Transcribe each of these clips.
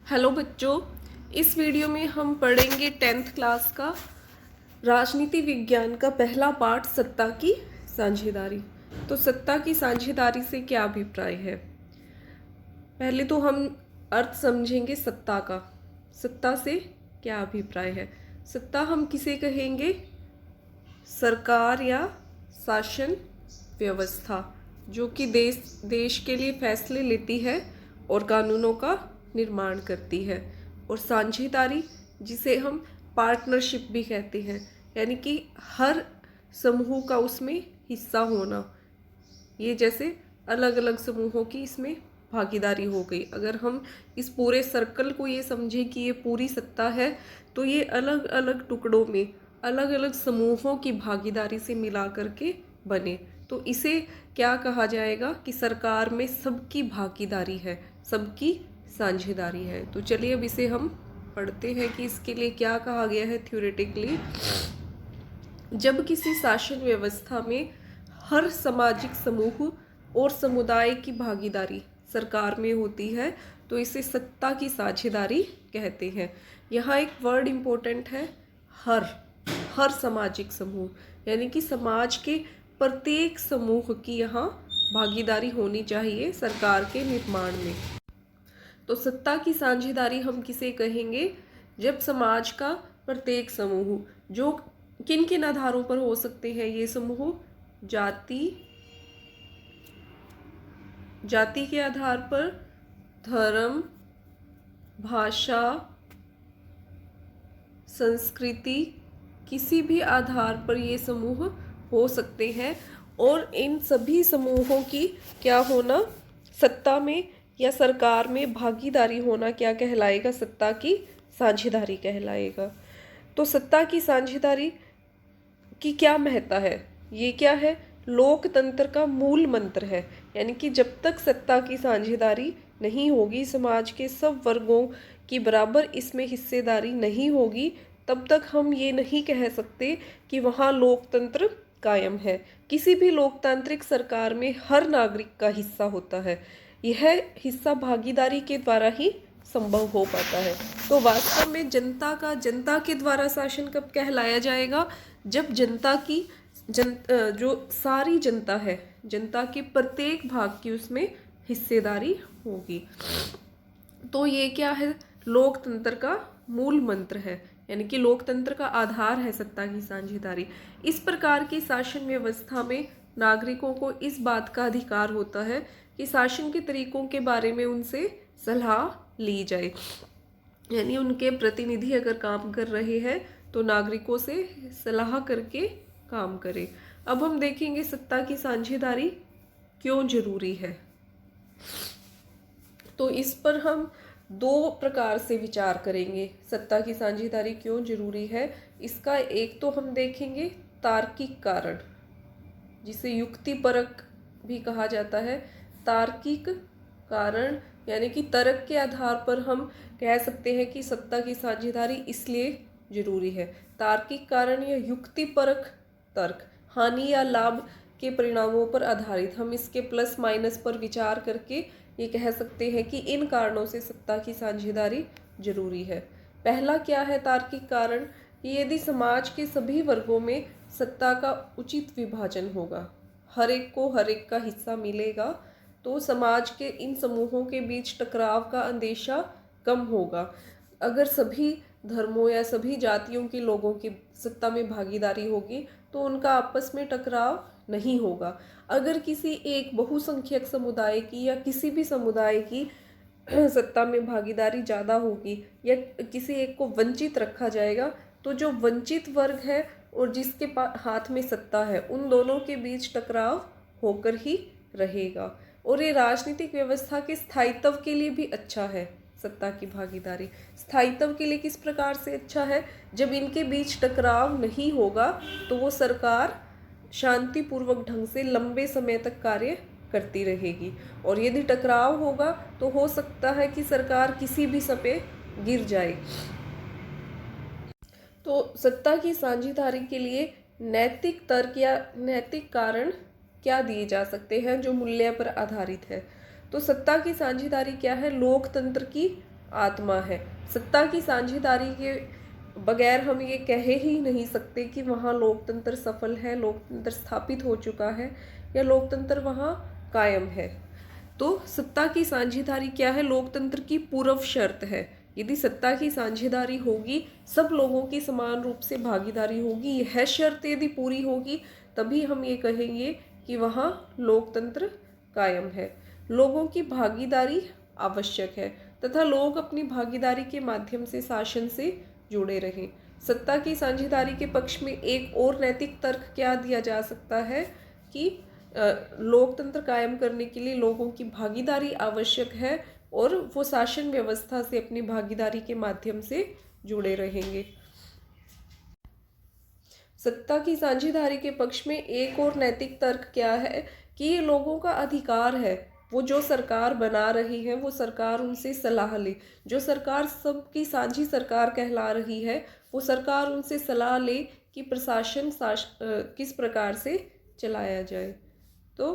Hello बच्चों, इस video में हम पढ़ेंगे 10th क्लास का राजनीति विज्ञान का पहला पार्ट सत्ता की साझेदारी। तो सत्ता की साझेदारी से क्या अभिप्राय है? पहले तो हम अर्थ समझेंगे सत्ता का। सत्ता से क्या अभिप्राय है? सत्ता हम किसे कहेंगे? सरकार या शासन व्यवस्था जो कि देश के लिए फैसले लेती है और कानूनों का निर्माण करती है। और साझेदारी जिसे हम पार्टनरशिप भी कहते हैं, यानी कि हर समूह का उसमें हिस्सा होना। ये जैसे अलग अलग समूहों की इसमें भागीदारी हो गई। अगर हम इस पूरे सर्कल को ये समझें कि ये पूरी सत्ता है, तो ये अलग अलग टुकड़ों में अलग अलग समूहों की भागीदारी से मिला करके बने। तो इसे क्या कहा जाएगा कि सरकार में सबकी भागीदारी है, सबकी साझेदारी है। तो चलिए अब इसे हम पढ़ते हैं कि इसके लिए क्या कहा गया है थ्योरेटिकली। जब किसी शासन व्यवस्था में हर सामाजिक समूह और समुदाय की भागीदारी सरकार में होती है, तो इसे सत्ता की साझेदारी कहते हैं। यहाँ एक वर्ड इम्पोर्टेंट है, हर सामाजिक समूह, यानी कि समाज के प्रत्येक समूह की यहाँ भागीदारी होनी चाहिए सरकार के निर्माण में। तो सत्ता की साझेदारी हम किसे कहेंगे? जब समाज का प्रत्येक समूह, जो किन किन आधारों पर हो सकते हैं ये समूह? जाति के आधार पर, धर्म, भाषा, संस्कृति, किसी भी आधार पर ये समूह हो सकते हैं। और इन सभी समूहों की क्या होना, सत्ता में या सरकार में भागीदारी होना क्या कहलाएगा? सत्ता की साझेदारी कहलाएगा। तो सत्ता की साझेदारी की क्या महत्ता है? ये क्या है? लोकतंत्र का मूल मंत्र है। यानी कि जब तक सत्ता की साझेदारी नहीं होगी, समाज के सब वर्गों की बराबर इसमें हिस्सेदारी नहीं होगी, तब तक हम ये नहीं कह सकते कि वहाँ लोकतंत्र कायम है। किसी भी लोकतांत्रिक सरकार में हर नागरिक का हिस्सा होता है। यह हिस्सा भागीदारी के द्वारा ही संभव हो पाता है। तो वास्तव में जनता के द्वारा शासन कब कहलाया जाएगा? जब जो सारी जनता है, जनता के प्रत्येक भाग की उसमें हिस्सेदारी होगी। तो ये क्या है? लोकतंत्र का मूल मंत्र है, यानी कि लोकतंत्र का आधार है सत्ता की साझेदारी। इस प्रकार की शासन व्यवस्था में नागरिकों को इस बात का अधिकार होता है कि शासन के तरीकों के बारे में उनसे सलाह ली जाए। यानी उनके प्रतिनिधि अगर काम कर रहे हैं तो नागरिकों से सलाह करके काम करें। अब हम देखेंगे सत्ता की साझेदारी क्यों जरूरी है। तो इस पर हम दो प्रकार से विचार करेंगे, सत्ता की साझेदारी क्यों जरूरी है। इसका एक तो हम देखेंगे तार्किक कारण, जिसे युक्तिपरक भी कहा जाता है। तार्किक कारण यानी कि तर्क के आधार पर हम कह सकते हैं कि सत्ता की साझेदारी इसलिए जरूरी है। तार्किक कारण या युक्तिपरक तर्क, हानि या लाभ के परिणामों पर आधारित, हम इसके प्लस माइनस पर विचार करके ये कह सकते हैं कि इन कारणों से सत्ता की साझेदारी जरूरी है। पहला क्या है तार्किक कारण? कि यदि समाज के सभी वर्गों में सत्ता का उचित विभाजन होगा, हर एक को हर एक का हिस्सा मिलेगा, तो समाज के इन समूहों के बीच टकराव का अंदेशा कम होगा। अगर सभी धर्मों या सभी जातियों के लोगों की सत्ता में भागीदारी होगी तो उनका आपस में टकराव नहीं होगा। अगर किसी एक बहुसंख्यक समुदाय की या किसी भी समुदाय की सत्ता में भागीदारी ज़्यादा होगी या किसी एक को वंचित रखा जाएगा, तो जो वंचित वर्ग है और जिसके हाथ में सत्ता है, उन दोनों के बीच टकराव होकर ही रहेगा। और ये राजनीतिक व्यवस्था के स्थायित्व के लिए भी अच्छा है। सत्ता की भागीदारी स्थायित्व के लिए किस प्रकार से अच्छा है? जब इनके बीच टकराव नहीं होगा तो वो सरकार शांतिपूर्वक ढंग से लंबे समय तक कार्य करती रहेगी। और यदि टकराव होगा तो हो सकता है कि सरकार किसी भी समय गिर जाए। तो सत्ता की साझेदारी के लिए नैतिक तर्क या नैतिक कारण क्या दिए जा सकते हैं जो मूल्य पर आधारित है? तो सत्ता की साझेदारी क्या है? लोकतंत्र की आत्मा है। सत्ता की साझेदारी के बगैर हम ये कह ही नहीं सकते कि वहाँ लोकतंत्र सफल है, लोकतंत्र स्थापित हो चुका है या लोकतंत्र वहाँ कायम है। तो सत्ता की साझेदारी क्या है? लोकतंत्र की पूर्व शर्त है। यदि सत्ता की साझेदारी होगी, सब लोगों की समान रूप से भागीदारी होगी, यह शर्त यदि पूरी होगी, तभी हम ये कहेंगे कि वहाँ लोकतंत्र कायम है। लोगों की भागीदारी आवश्यक है तथा लोग अपनी भागीदारी के माध्यम से शासन से जुड़े रहें। सत्ता की साझेदारी के पक्ष में एक और नैतिक तर्क क्या दिया जा सकता है कि लोकतंत्र कायम करने के लिए लोगों की भागीदारी आवश्यक है और वो शासन व्यवस्था से अपनी भागीदारी के माध्यम से जुड़े रहेंगे। सत्ता की साझेदारी के पक्ष में एक और नैतिक तर्क क्या है कि ये लोगों का अधिकार है। वो जो सरकार बना रही है वो सरकार उनसे सलाह ले। जो सरकार सबकी साझी सरकार कहला रही है वो सरकार उनसे सलाह ले कि प्रशासन किस प्रकार से चलाया जाए। तो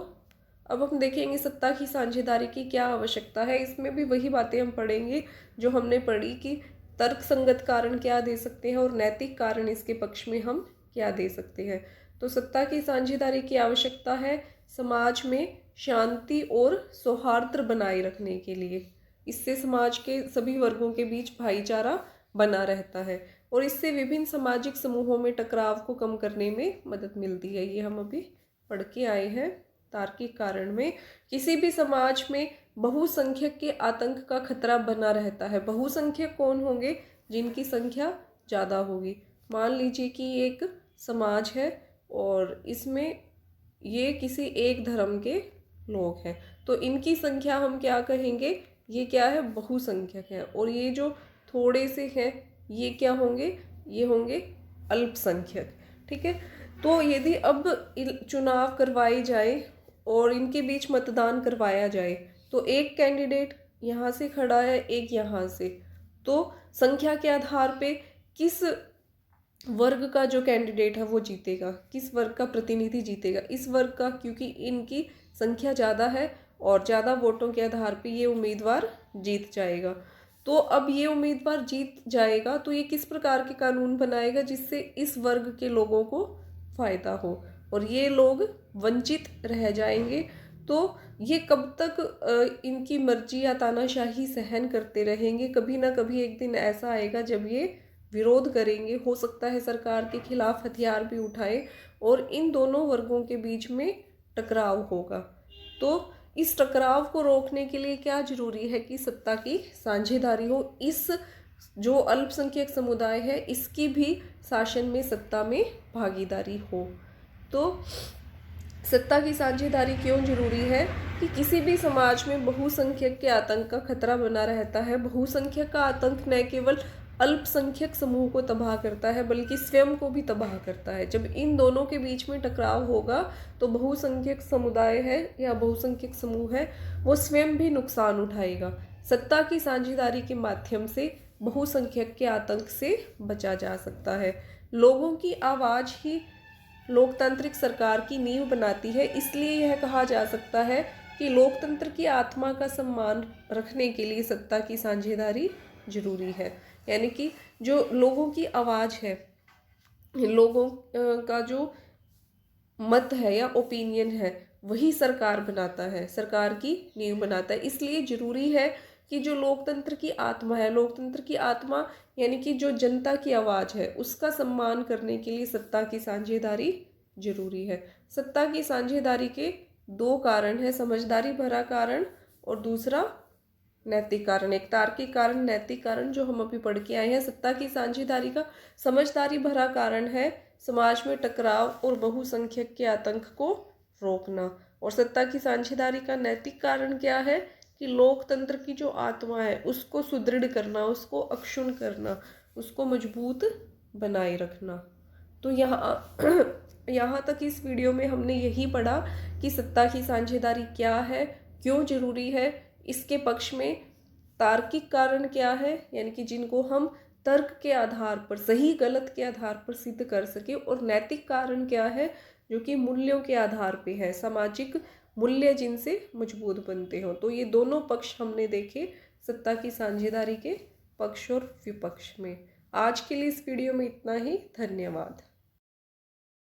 अब हम देखेंगे सत्ता की साझेदारी की क्या आवश्यकता है। इसमें भी वही बातें हम पढ़ेंगे जो हमने पढ़ी कि तर्क संगत कारण क्या दे सकते हैं और नैतिक कारण इसके पक्ष में हम क्या दे सकते हैं। तो सत्ता की साझेदारी की आवश्यकता है समाज में शांति और सौहार्द बनाए रखने के लिए। इससे समाज के सभी वर्गों के बीच भाईचारा बना रहता है और इससे विभिन्न सामाजिक समूहों में टकराव को कम करने में मदद मिलती है। ये हम अभी पढ़ के आए हैं तार्किक कारण में। किसी भी समाज में बहुसंख्यक के आतंक का खतरा बना रहता है। बहुसंख्यक कौन होंगे? जिनकी संख्या ज़्यादा होगी। मान लीजिए कि एक समाज है और इसमें ये किसी एक धर्म के लोग हैं, तो इनकी संख्या हम क्या कहेंगे? ये क्या है? बहुसंख्यक है। और ये जो थोड़े से हैं ये क्या होंगे? ये होंगे अल्पसंख्यक। ठीक है। तो यदि अब चुनाव करवाए जाए और इनके बीच मतदान करवाया जाए तो एक कैंडिडेट यहाँ से खड़ा है, एक यहाँ से, तो संख्या के आधार पे किस वर्ग का जो कैंडिडेट है वो जीतेगा, किस वर्ग का प्रतिनिधि जीतेगा? इस वर्ग का, क्योंकि इनकी संख्या ज़्यादा है और ज़्यादा वोटों के आधार पे ये उम्मीदवार जीत जाएगा। तो अब ये उम्मीदवार जीत जाएगा तो ये किस प्रकार के कानून बनाएगा जिससे इस वर्ग के लोगों को फ़ायदा हो और ये लोग वंचित रह जाएंगे। तो ये कब तक इनकी मर्जी या तानाशाही सहन करते रहेंगे? कभी ना कभी एक दिन ऐसा आएगा जब ये विरोध करेंगे। हो सकता है सरकार के खिलाफ हथियार भी उठाए और इन दोनों वर्गों के बीच में टकराव होगा। तो इस टकराव को रोकने के लिए क्या जरूरी है कि सत्ता की साझेदारी हो। इस जो अल्पसंख्यक समुदाय है इसकी भी शासन में, सत्ता में भागीदारी हो। तो सत्ता की साझेदारी क्यों जरूरी है कि किसी भी समाज में बहुसंख्यक के आतंक का खतरा बना रहता है। बहुसंख्यक का आतंक न केवल अल्पसंख्यक समूह को तबाह करता है बल्कि स्वयं को भी तबाह करता है। जब इन दोनों के बीच में टकराव होगा तो बहुसंख्यक समुदाय है या बहुसंख्यक समूह है वो स्वयं भी नुकसान उठाएगा। सत्ता की साझेदारी के माध्यम से बहुसंख्यक के आतंक से बचा जा सकता है। लोगों की आवाज़ ही लोकतांत्रिक सरकार की नींव बनाती है। इसलिए यह कहा जा सकता है कि लोकतंत्र की आत्मा का सम्मान रखने के लिए सत्ता की साझेदारी जरूरी है। यानी कि जो लोगों की आवाज़ है, लोगों का जो मत है या ओपिनियन है वही सरकार बनाता है, सरकार की नींव बनाता है। इसलिए जरूरी है कि जो लोकतंत्र की आत्मा है, लोकतंत्र की आत्मा यानी कि जो जनता की आवाज़ है उसका सम्मान करने के लिए सत्ता की साझेदारी जरूरी है। सत्ता की साझेदारी के दो कारण है, समझदारी भरा कारण और दूसरा नैतिक कारण। एक तार्किक कारण, नैतिक कारण जो हम अभी पढ़ के आए हैं। सत्ता की साझेदारी का समझदारी भरा कारण है समाज में टकराव और बहुसंख्यक के आतंक को रोकना। और सत्ता की साझेदारी का नैतिक कारण क्या है कि लोकतंत्र की जो आत्मा है उसको सुदृढ़ करना, उसको अक्षुण्ण करना, उसको मजबूत बनाए रखना। तो यहाँ तक इस वीडियो में हमने यही पढ़ा कि सत्ता की साझेदारी क्या है, क्यों जरूरी है, इसके पक्ष में तार्किक कारण क्या है यानी कि जिनको हम तर्क के आधार पर, सही गलत के आधार पर सिद्ध कर सके, और नैतिक कारण क्या है जो कि मूल्यों के आधार पे है, सामाजिक मूल्य जिनसे मजबूत बनते हो। तो ये दोनों पक्ष हमने देखे सत्ता की साझेदारी के पक्ष और विपक्ष में। आज के लिए इस वीडियो में इतना ही। धन्यवाद।